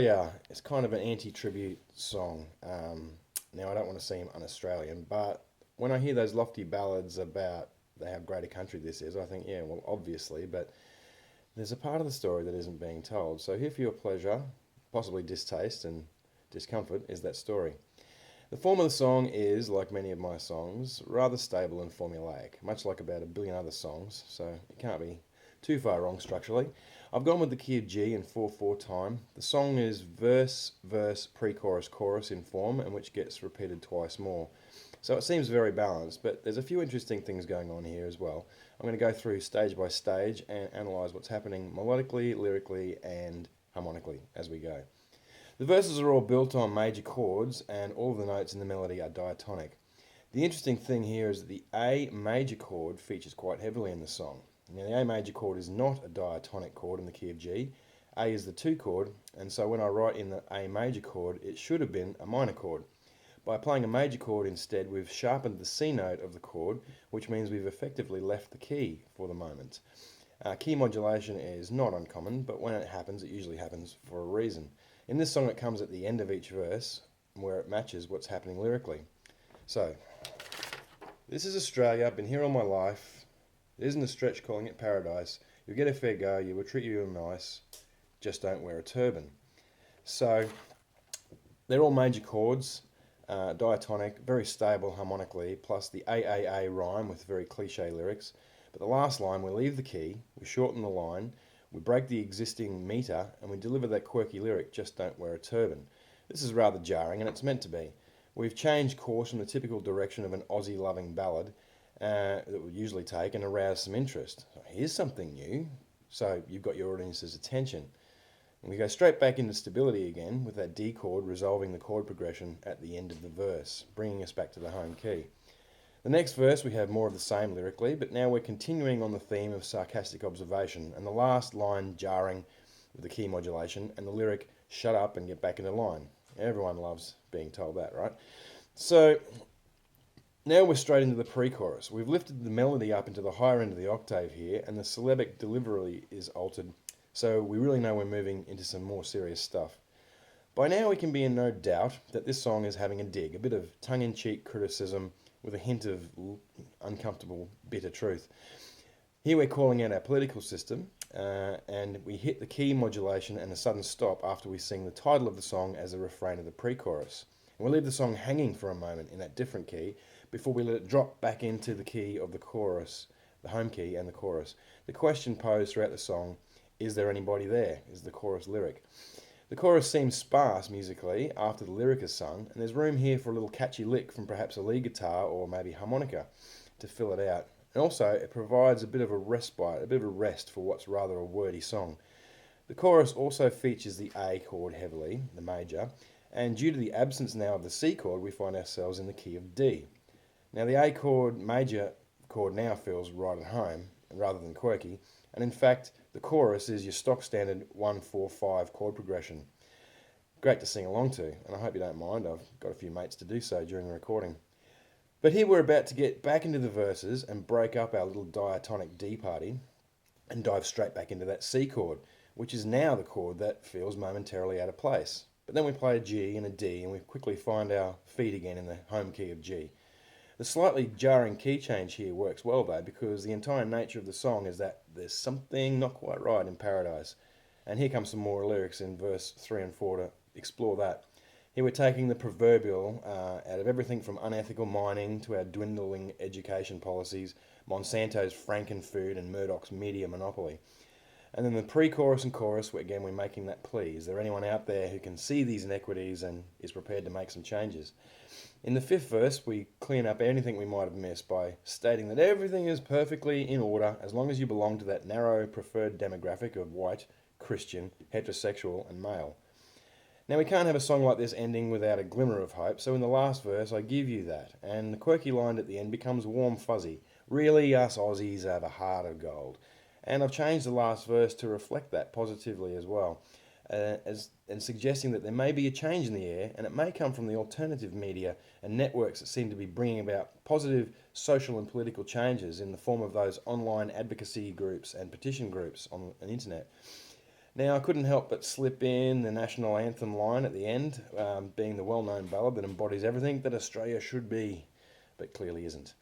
Australia is kind of an anti-tribute song. Now, I don't want to seem un-Australian, but when I hear those lofty ballads about how great a country this is, I think, yeah, well, obviously, but there's a part of the story that isn't being told. So here for your pleasure, possibly distaste and discomfort, is that story. The form of the song is, like many of my songs, rather stable and formulaic, much like about a billion other songs, so it can't be too far wrong structurally. I've gone with the key of G in 4/4 time. The song is verse, verse, pre chorus, chorus in form, and which gets repeated twice more. So it seems very balanced, but there's a few interesting things going on here as well. I'm going to go through stage by stage and analyse what's happening melodically, lyrically, and harmonically as we go. The verses are all built on major chords, and all of the notes in the melody are diatonic. The interesting thing here is that the A major chord features quite heavily in the song. Now, the A major chord is not a diatonic chord in the key of G. A is the 2 chord, and so when I write in the A major chord, it should have been a minor chord. By playing a major chord instead, we've sharpened the C note of the chord, which means we've effectively left the key for the moment. Key modulation is not uncommon, but when it happens, it usually happens for a reason. In this song, it comes at the end of each verse, where it matches what's happening lyrically. So, this is Australia, I've been here all my life. It isn't a stretch calling it paradise. You'll get a fair go, you will treat you nice, just don't wear a turban. So, they're all major chords, diatonic, very stable harmonically, plus the AAA rhyme with very cliche lyrics. But the last line, we leave the key, we shorten the line, we break the existing meter, and we deliver that quirky lyric, just don't wear a turban. This is rather jarring, and it's meant to be. We've changed course from the typical direction of an Aussie loving ballad that we usually take and arouse some interest. So here's something new, so you've got your audience's attention. And we go straight back into stability again with that D chord resolving the chord progression at the end of the verse, bringing us back to the home key. The next verse we have more of the same lyrically, but now we're continuing on the theme of sarcastic observation, and the last line jarring with the key modulation, and the lyric, shut up and get back into line. Everyone loves being told that, right? So now we're straight into the pre-chorus. We've lifted the melody up into the higher end of the octave here, and the syllabic delivery is altered, so we really know we're moving into some more serious stuff. By now we can be in no doubt that this song is having a dig, a bit of tongue-in-cheek criticism with a hint of uncomfortable, bitter truth. Here we're calling out our political system, and we hit the key modulation and a sudden stop after we sing the title of the song as a refrain of the pre-chorus. And we'll leave the song hanging for a moment in that different key before we let it drop back into the key of the chorus, the home key and the chorus. The question posed throughout the song, is there anybody there, is the chorus lyric. The chorus seems sparse musically after the lyric is sung, and there's room here for a little catchy lick from perhaps a lead guitar or maybe harmonica to fill it out. And also, it provides a bit of a respite, a bit of a rest for what's rather a wordy song. The chorus also features the A chord heavily, the major, and due to the absence now of the C chord, we find ourselves in the key of D. Now, the A chord, major chord now feels right at home, rather than quirky, and in fact, the chorus is your stock standard 1-4-5 chord progression. Great to sing along to, and I hope you don't mind. I've got a few mates to do so during the recording. But here we're about to get back into the verses and break up our little diatonic D party and dive straight back into that C chord, which is now the chord that feels momentarily out of place. But then we play a G and a D, and we quickly find our feet again in the home key of G. The slightly jarring key change here works well though, because the entire nature of the song is that there's something not quite right in paradise. And here comes some more lyrics in verse 3 and 4 to explore that. Here we're taking the proverbial out of everything from unethical mining to our dwindling education policies, Monsanto's frankenfood and Murdoch's media monopoly. And then the pre-chorus and chorus, again, we're making that plea. Is there anyone out there who can see these inequities and is prepared to make some changes? In the fifth verse, we clean up anything we might have missed by stating that everything is perfectly in order as long as you belong to that narrow preferred demographic of white, Christian, heterosexual, and male. Now, we can't have a song like this ending without a glimmer of hope, so in the last verse, I give you that, and the quirky line at the end becomes warm fuzzy. Really, us Aussies have a heart of gold. And I've changed the last verse to reflect that positively as well, and suggesting that there may be a change in the air, and it may come from the alternative media and networks that seem to be bringing about positive social and political changes in the form of those online advocacy groups and petition groups on the internet. Now, I couldn't help but slip in the national anthem line at the end, being the well known ballad that embodies everything that Australia should be, but clearly isn't.